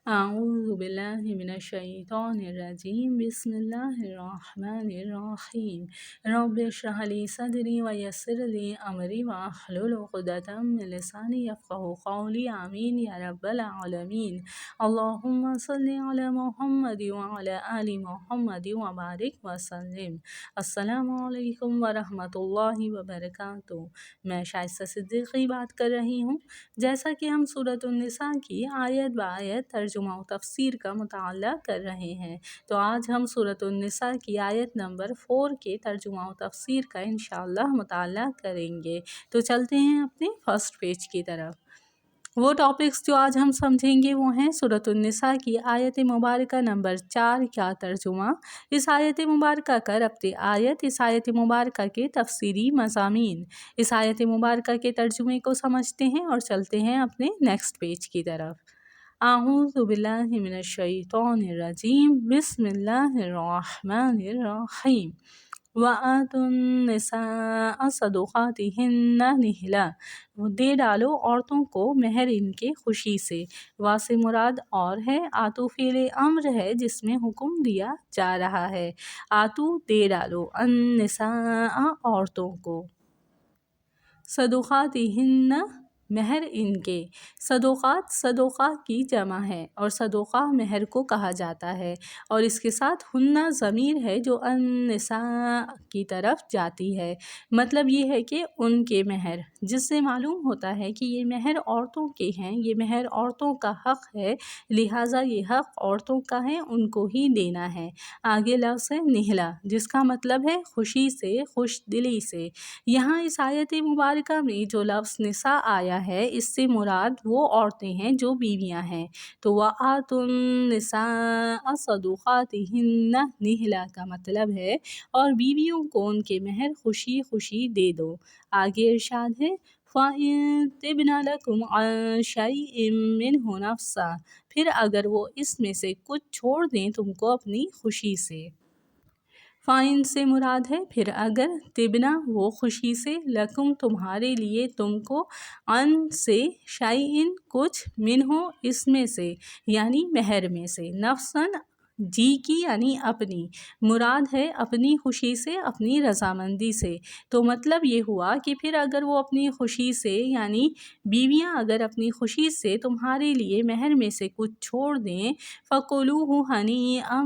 اعوذ باللہ من الشیطان الرجیم بسم اللہ الرحمن الرحیم رب اشرح لی صدری ویسر لی امری واحلل عقدۃ من لسانی یفقہوا قولی آمین یا رب العالمین اللہم صلی علی محمد وعلی آل محمد وبارک وسلم۔ السلام علیکم ورحمۃ اللہ وبرکاتہ۔ میں شائستہ صدیقی بات کر رہی ہوں۔ جیسا کہ ہم سورۃ النساء کی آیت بآیت ترجمہ و تفسیر کا مطالعہ کر رہے ہیں، تو آج ہم سورۃ النساء کی آیت نمبر 4 کے ترجمہ و تفسیر کا انشاءاللہ مطالعہ کریں گے۔ تو چلتے ہیں اپنے فرسٹ پیج کی طرف۔ وہ ٹاپکس جو آج ہم سمجھیں گے وہ ہیں سورۃ النساء کی آیت مبارکہ نمبر 4 کا ترجمہ، اس آیت مبارکہ کا ربط آیت، اس آیت مبارکہ کے تفسیری مضامین۔ اس آیت مبارکہ کے ترجمے کو سمجھتے ہیں اور چلتے ہیں اپنے نیکسٹ پیج کی طرف۔ اعوذ باللہ من الشیطان الرجیم بسم اللہ الرحمن الرحیم وَآتُوا النِّسَاءَ صَدُقَاتِهِنَّ نِحْلَةً، دے ڈالو عورتوں کو مہر ان کے خوشی سے۔ وا سے مراد اور ہے، آتو فعل امر ہے جس میں حکم دیا جا رہا ہے۔ آتو دے ڈالو، النساء عورتوں کو، صدقاتہن مہر ان کے۔ صدقات صدقہ کی جمع ہے اور صدقہ مہر کو کہا جاتا ہے، اور اس کے ساتھ ہنہ ضمیر ہے جو النساء کی طرف جاتی ہے۔ مطلب یہ ہے کہ ان کے مہر، جس سے معلوم ہوتا ہے کہ یہ مہر عورتوں کے ہیں، یہ مہر عورتوں کا حق ہے، لہٰذا یہ حق عورتوں کا ہے، ان کو ہی دینا ہے۔ آگے لفظ ہے نہلا، جس کا مطلب ہے خوشی سے، خوش دلی سے۔ یہاں اس آیت مبارکہ میں جو لفظ نساء آیا ہے، اس سے مراد وہ عورتیں ہیں جو بیویاں ہیں۔ تو وَآتُوا النِّسَاءَ صَدُقَاتِهِنَّ نِحْلَةً کا مطلب ہے اور بیویوں کو ان کے مہر خوشی خوشی دے دو۔ آگے ارشاد ہے فَإِن طِبْنَ لَكُمْ عَن شَيْءٍ مِّنْهُ نَفْسًا، پھر اگر وہ اس میں سے کچھ چھوڑ دیں تم کو اپنی خوشی سے۔ فَإِن سے مراد ہے پھر اگر، طِبْنَ وہ خوشی سے، لَكُمْ تمہارے لیے، تم کو، عن سے، شَيْءٍ کچھ، مِنْہُ اس میں سے، یعنی مہر میں سے، نفساً جی کی یعنی اپنی، مراد ہے اپنی خوشی سے، اپنی رضامندی سے۔ تو مطلب یہ ہوا کہ پھر اگر وہ اپنی خوشی سے، یعنی بیویاں اگر اپنی خوشی سے تمہارے لیے مہر میں سے کچھ چھوڑ دیں، فَكُلُوهُ هَنِيئًا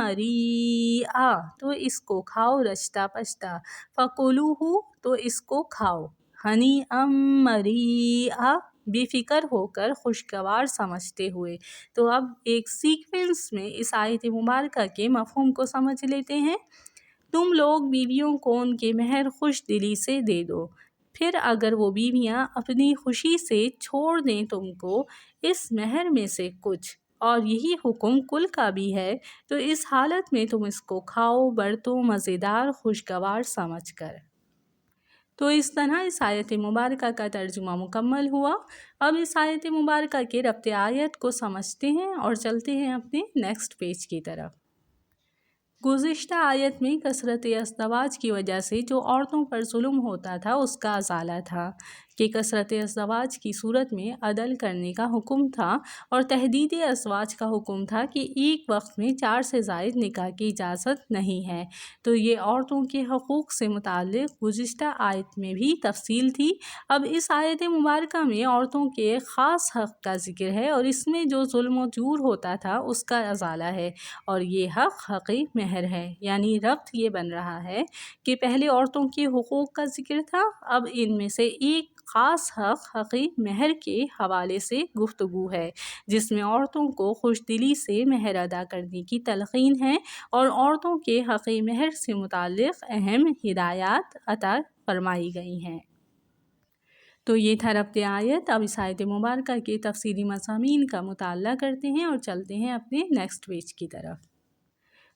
مَرِيئًا، تو اس کو کھاؤ رچتا پچتا۔ فَكُلُوهُ تو اس کو کھاؤ، هَنِيئًا مَرِيئًا بے فکر ہو کر، خوشگوار سمجھتے ہوئے۔ تو اب ایک سیکوینس میں اس آیت مبارکہ کے مفہوم کو سمجھ لیتے ہیں۔ تم لوگ بیویوں کو ان کے مہر خوش دلی سے دے دو، پھر اگر وہ بیویاں اپنی خوشی سے چھوڑ دیں تم کو اس مہر میں سے کچھ، اور یہی حکم کل کا بھی ہے، تو اس حالت میں تم اس کو کھاؤ، برتو مزیدار، خوشگوار سمجھ کر۔ تو اس طرح اس آیت مبارکہ کا ترجمہ مکمل ہوا۔ اب اس آیت مبارکہ کے ربط آیت کو سمجھتے ہیں اور چلتے ہیں اپنے نیکسٹ پیج کی طرف۔ گزشتہ آیت میں کثرت ازدواج کی وجہ سے جو عورتوں پر ظلم ہوتا تھا اس کا ازالہ تھا، کہ کثرت ازدواج کی صورت میں عدل کرنے کا حکم تھا، اور تحدید ازواج کا حکم تھا کہ ایک وقت میں 4 سے زائد نکاح کی اجازت نہیں ہے۔ تو یہ عورتوں کے حقوق سے متعلق گزشتہ آیت میں بھی تفصیل تھی۔ اب اس آیت مبارکہ میں عورتوں کے ایک خاص حق کا ذکر ہے، اور اس میں جو ظلم و جور ہوتا تھا اس کا ازالہ ہے، اور یہ حق حقی مہر ہے۔ یعنی ربط یہ بن رہا ہے کہ پہلے عورتوں کے حقوق کا ذکر تھا، اب ان میں سے ایک خاص حق حقی مہر کے حوالے سے گفتگو ہے، جس میں عورتوں کو خوش دلی سے مہر ادا کرنے کی تلقین ہے، اور عورتوں کے حقی مہر سے متعلق اہم ہدایات عطا فرمائی گئی ہیں۔ تو یہ تھا ربط آیت۔ اب اس آیت مبارکہ کے تفصیلی مضامین کا مطالعہ کرتے ہیں اور چلتے ہیں اپنے نیکسٹ پیج کی طرف۔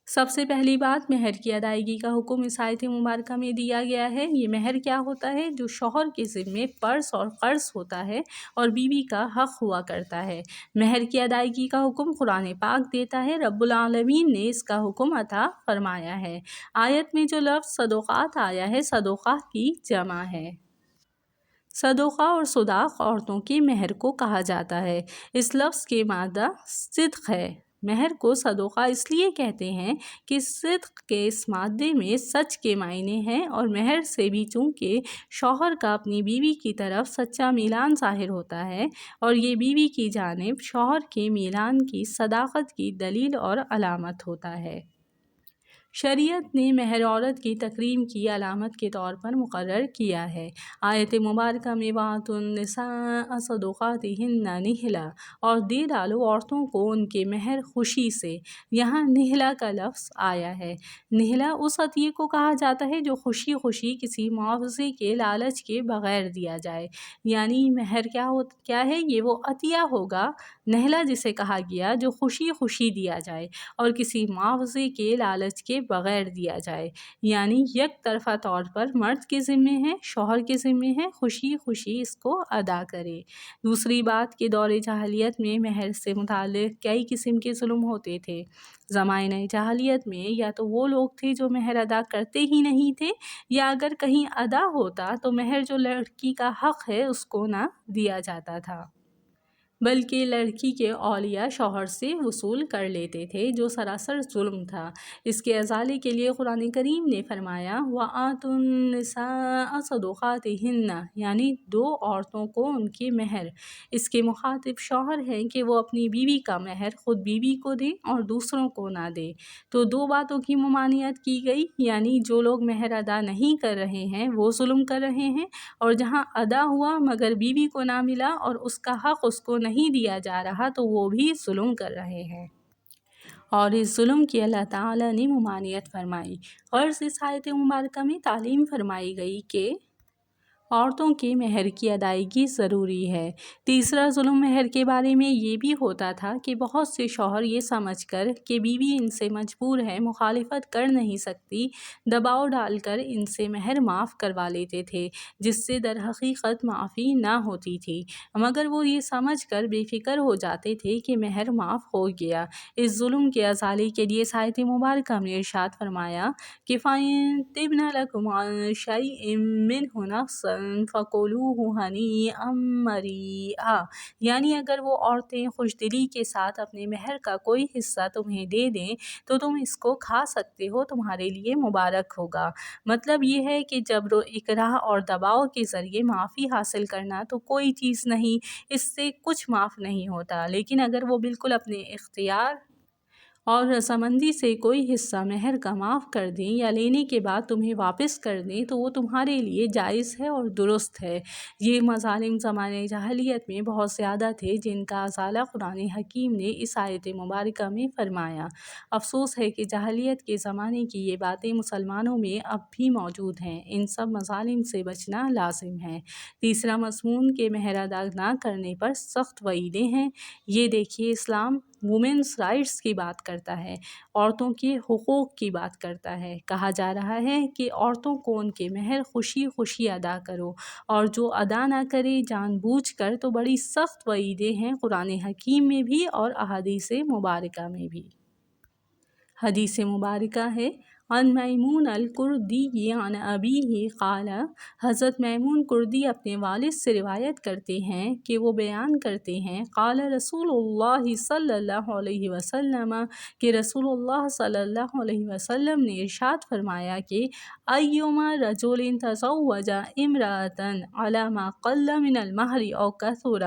سب سے پہلی بات، مہر کی ادائیگی کا حکم اس آیت مبارکہ میں دیا گیا ہے۔ یہ مہر کیا ہوتا ہے؟ جو شوہر کے ذمے قرض اور قرض ہوتا ہے اور بیوی کا حق ہوا کرتا ہے۔ مہر کی ادائیگی کا حکم قرآن پاک دیتا ہے، رب العالمین نے اس کا حکم عطا فرمایا ہے۔ آیت میں جو لفظ صدقات آیا ہے، صدقہ کی جمع ہے۔ صدقہ اور صداق عورتوں کے مہر کو کہا جاتا ہے۔ اس لفظ کے مادہ صدق ہے۔ مہر کو صدقہ اس لیے کہتے ہیں کہ صدق کے اس مادے میں سچ کے معنی ہیں، اور مہر سے بھی چونکہ شوہر کا اپنی بیوی کی طرف سچا میلان ظاہر ہوتا ہے، اور یہ بیوی کی جانب شوہر کے میلان کی صداقت کی دلیل اور علامت ہوتا ہے۔ شریعت نے مہر عورت کی تکریم کی علامت کے طور پر مقرر کیا ہے۔ آیت مبارکہ میں وَآتُوا النِّسَاءَ صَدُقَاتِهِنَّ نِحْلَةً اور دے ڈالو عورتوں کو ان کے مہر خوشی سے، یہاں نحلہ کا لفظ آیا ہے۔ نحلہ اس عطیے کو کہا جاتا ہے جو خوشی خوشی کسی معاوضے کے لالچ کے بغیر دیا جائے، یعنی مہر کیا ہے؟ یہ وہ عطیہ ہوگا نحلہ جسے کہا گیا جو خوشی خوشی دیا جائے اور کسی معاوضے کے لالچ کے بغیر دیا جائے، یعنی یک طرفہ طور پر مرد کے ذمے ہے، شوہر کے ذمے ہے خوشی خوشی اس کو ادا کرے۔ دوسری بات کہ دور جاہلیت میں مہر سے متعلق کئی قسم کے ظلم ہوتے تھے۔ زمانۂ جاہلیت میں یا تو وہ لوگ تھے جو مہر ادا کرتے ہی نہیں تھے، یا اگر کہیں ادا ہوتا تو مہر جو لڑکی کا حق ہے اس کو نہ دیا جاتا تھا، بلکہ لڑکی کے اولیاء شوہر سے وصول کر لیتے تھے، جو سراسر ظلم تھا۔ اس کے ازالے کے لیے قرآن کریم نے فرمایا وَآتُوا النِّسَاءَ صَدُقَاتِهِنَّ، یعنی دو عورتوں کو ان کے مہر۔ اس کے مخاطب شوہر ہیں کہ وہ اپنی بیوی کا مہر خود بیوی کو دے اور دوسروں کو نہ دے۔ تو دو باتوں کی ممانعت کی گئی، یعنی جو لوگ مہر ادا نہیں کر رہے ہیں وہ ظلم کر رہے ہیں، اور جہاں ادا ہوا مگر بیوی کو نہ ملا اور اس کا حق اس کو نہیں دیا جا رہا تو وہ بھی ظلم کر رہے ہیں۔ اور اس ظلم کی اللہ تعالیٰ نے ممانعت فرمائی۔ غرض اس آیت مبارکہ میں تعلیم فرمائی گئی کہ عورتوں کے مہر کی ادائیگی ضروری ہے۔ تیسرا ظلم مہر کے بارے میں یہ بھی ہوتا تھا کہ بہت سے شوہر یہ سمجھ کر کہ بیوی ان سے مجبور ہے، مخالفت کر نہیں سکتی، دباؤ ڈال کر ان سے مہر معاف کروا لیتے تھے، جس سے در حقیقت معافی نہ ہوتی تھی، مگر وہ یہ سمجھ کر بے فکر ہو جاتے تھے کہ مہر معاف ہو گیا۔ اس ظلم کے ازالے کے لیے آیت مبارکہ میں ارشاد فرمایا کہ فَإِن طِبْنَ لَكُمْ عَن شَيْءٍ مِّنْهُ نَفْسًا فَكُلُوهُ هَنِيئًا مَرِيئًا، یعنی اگر وہ عورتیں خوش دلی کے ساتھ اپنے مہر کا کوئی حصہ تمہیں دے دیں تو تم اس کو کھا سکتے ہو، تمہارے لیے مبارک ہوگا۔ مطلب یہ ہے کہ جبر و اکراہ اور دباؤ کے ذریعے معافی حاصل کرنا تو کوئی چیز نہیں، اس سے کچھ معاف نہیں ہوتا، لیکن اگر وہ بالکل اپنے اختیار اور رضامندی سے کوئی حصہ مہر کا معاف کر دیں یا لینے کے بعد تمہیں واپس کر دیں تو وہ تمہارے لیے جائز ہے اور درست ہے۔ یہ مظالم زمانۂ جاہلیت میں بہت زیادہ تھے، جن کا ازالہ قرآن حکیم نے اس آیت مبارکہ میں فرمایا۔ افسوس ہے کہ جاہلیت کے زمانے کی یہ باتیں مسلمانوں میں اب بھی موجود ہیں۔ ان سب مظالم سے بچنا لازم ہے۔ تیسرا مضمون کہ مہر ادا نہ کرنے پر سخت وعیدیں ہیں۔ یہ دیکھیے، اسلام وومنس رائٹس کی بات کرتا ہے، عورتوں کے حقوق کی بات کرتا ہے۔ کہا جا رہا ہے کہ عورتوں کو ان کے مہر خوشی خوشی ادا کرو، اور جو ادا نہ کرے جان بوجھ کر تو بڑی سخت وعیدیں ہیں قرآن حکیم میں بھی اور احادیث مبارکہ میں بھی۔ حدیث مبارکہ ہے عن میمون الکردی عن ابیہ قال، حضرت میمون کردی اپنے والد سے روایت کرتے ہیں کہ وہ بیان کرتے ہیں قال رسول اللہ صلی اللہ علیہ وسلم، کہ رسول اللہ صلی اللہ علیہ وسلم نے ارشاد فرمایا کہ ایما رجل تزوج امرأۃ علی ما قل من المہر او کثر،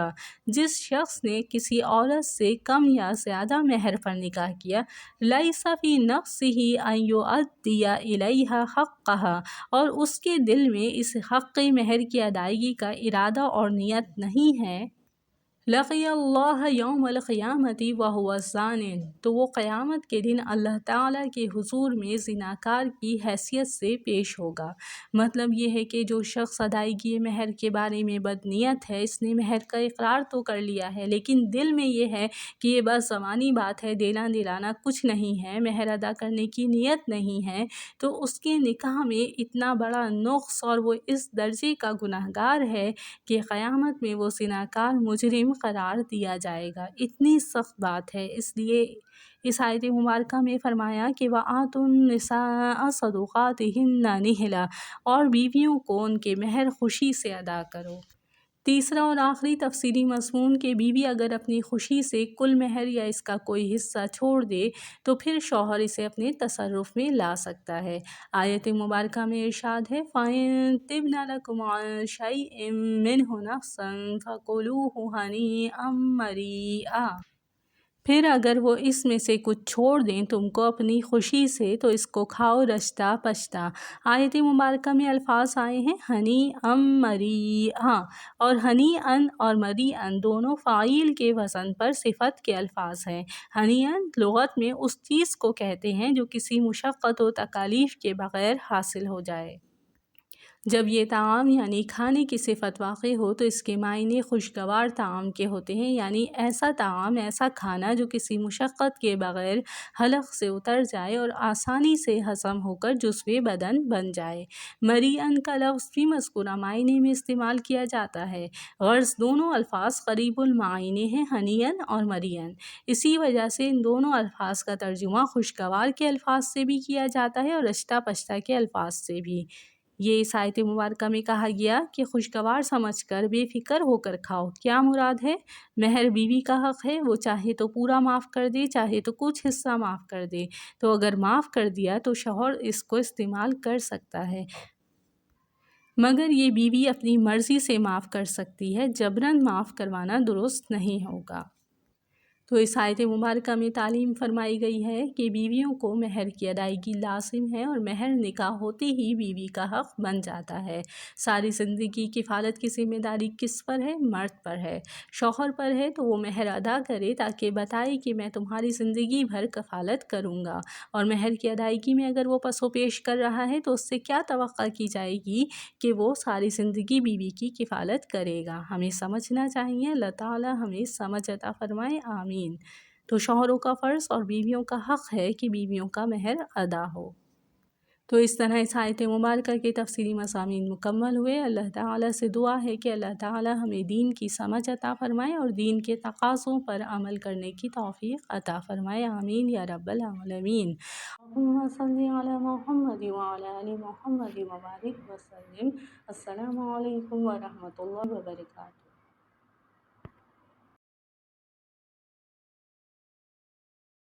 جس شخص نے کسی عورت سے کم یا زیادہ مہر پر نکاح کیا، لیس فی نفسہ ان یؤدی الیہا حقہا، اور اس کے دل میں اس حق مہر کی ادائیگی کا ارادہ اور نیت نہیں ہے، لقی اللہ یوم القیامۃ وہو زان، تو وہ قیامت کے دن اللہ تعالیٰ کے حضور میں زناکار کی حیثیت سے پیش ہوگا۔ مطلب یہ ہے کہ جو شخص ادائیگی مہر کے بارے میں بدنیت ہے، اس نے مہر کا اقرار تو کر لیا ہے لیکن دل میں یہ ہے کہ یہ بس زمانی بات ہے، دینا دلانا کچھ نہیں ہے، مہر ادا کرنے کی نیت نہیں ہے، تو اس کے نکاح میں اتنا بڑا نقص اور وہ اس درجے کا گنہگار ہے کہ قیامت میں وہ زناکار مجرم قرار دیا جائے گا۔ اتنی سخت بات ہے، اس لیے اس آیت مبارکہ میں فرمایا کہ وَآتُوا النِّسَاءَ صَدُقَاتِهِنَّ نِحْلَةً، اور بیویوں کو ان کے مہر خوشی سے ادا کرو۔ تیسرا اور آخری تفصیلی مضمون کہ بیوی اگر اپنی خوشی سے کل مہر یا اس کا کوئی حصہ چھوڑ دے تو پھر شوہر اسے اپنے تصرف میں لا سکتا ہے۔ آیت مبارکہ میں ارشاد ہے فَإِن طِبْنَ لَكُمْ عَن شَيْءٍ مِّنْهُ نَفْسًا فَكُلُوهُ هَنِيئًا مَرِيئًا۔ پھر اگر وہ اس میں سے کچھ چھوڑ دیں تم کو اپنی خوشی سے تو اس کو کھاؤ رشتہ پشتہ۔ آیت مبارکہ میں الفاظ آئے ہیں ہنی ام مریعا، اور ہنی ان اور مریعن دونوں فاعل کے وزن پر صفت کے الفاظ ہیں۔ ہنی ان لغت میں اس چیز کو کہتے ہیں جو کسی مشقت و تکالیف کے بغیر حاصل ہو جائے۔ جب یہ طعام یعنی کھانے کی صفت واقع ہو تو اس کے معنی خوشگوار طعام کے ہوتے ہیں، یعنی ایسا طعام، ایسا کھانا جو کسی مشقت کے بغیر حلق سے اتر جائے اور آسانی سے ہضم ہو کر جزوِ بدن بن جائے۔ مریعن کا لفظ بھی مذکورہ معنی میں استعمال کیا جاتا ہے، غرض دونوں الفاظ قریب المعانی ہیں، ہنیئن اور مریعن۔ اسی وجہ سے ان دونوں الفاظ کا ترجمہ خوشگوار کے الفاظ سے بھی کیا جاتا ہے اور رشتہ پشتہ کے الفاظ سے بھی۔ یہ اس آیت مبارکہ میں کہا گیا کہ خوشگوار سمجھ کر بے فکر ہو کر کھاؤ۔ کیا مراد ہے؟ مہر بیوی کا حق ہے، وہ چاہے تو پورا معاف کر دے، چاہے تو کچھ حصہ معاف کر دے۔ تو اگر معاف کر دیا تو شوہر اس کو استعمال کر سکتا ہے، مگر یہ بیوی اپنی مرضی سے معاف کر سکتی ہے، جبراً معاف کروانا درست نہیں ہوگا۔ تو اس آیت مبارکہ میں تعلیم فرمائی گئی ہے کہ بیویوں کو مہر کی ادائیگی لازم ہے، اور مہر نکاح ہوتے ہی بیوی کا حق بن جاتا ہے۔ ساری زندگی کفالت کی ذمہ داری کس پر ہے؟ مرد پر ہے۔ شوہر پر ہے تو وہ مہر ادا کرے تاکہ بتائے کہ میں تمہاری زندگی بھر کفالت کروں گا، اور مہر کی ادائیگی میں اگر وہ پس و پیش کر رہا ہے تو اس سے کیا توقع کی جائے گی کہ وہ ساری زندگی بیوی کی کفالت کرے گا۔ ہمیں سمجھنا چاہیے، اللہ تعالیٰ ہمیں سمجھ عطا فرمائے، آمین۔ تو شوہروں کا فرض اور بیویوں کا حق ہے کہ بیویوں کا مہر ادا ہو۔ تو اس طرح اس آیت مبارکہ کے تفصیلی مضامین مکمل ہوئے۔ اللہ تعالیٰ سے دعا ہے کہ اللہ تعالیٰ ہمیں دین کی سمجھ عطا فرمائے اور دین کے تقاضوں پر عمل کرنے کی توفیق عطا فرمائے، آمین یا رب العالمین۔ اللہم صلی علی محمد وعلی آل محمد وبارک وسلم۔ السلام علیکم ورحمۃ اللہ وبرکاتہ۔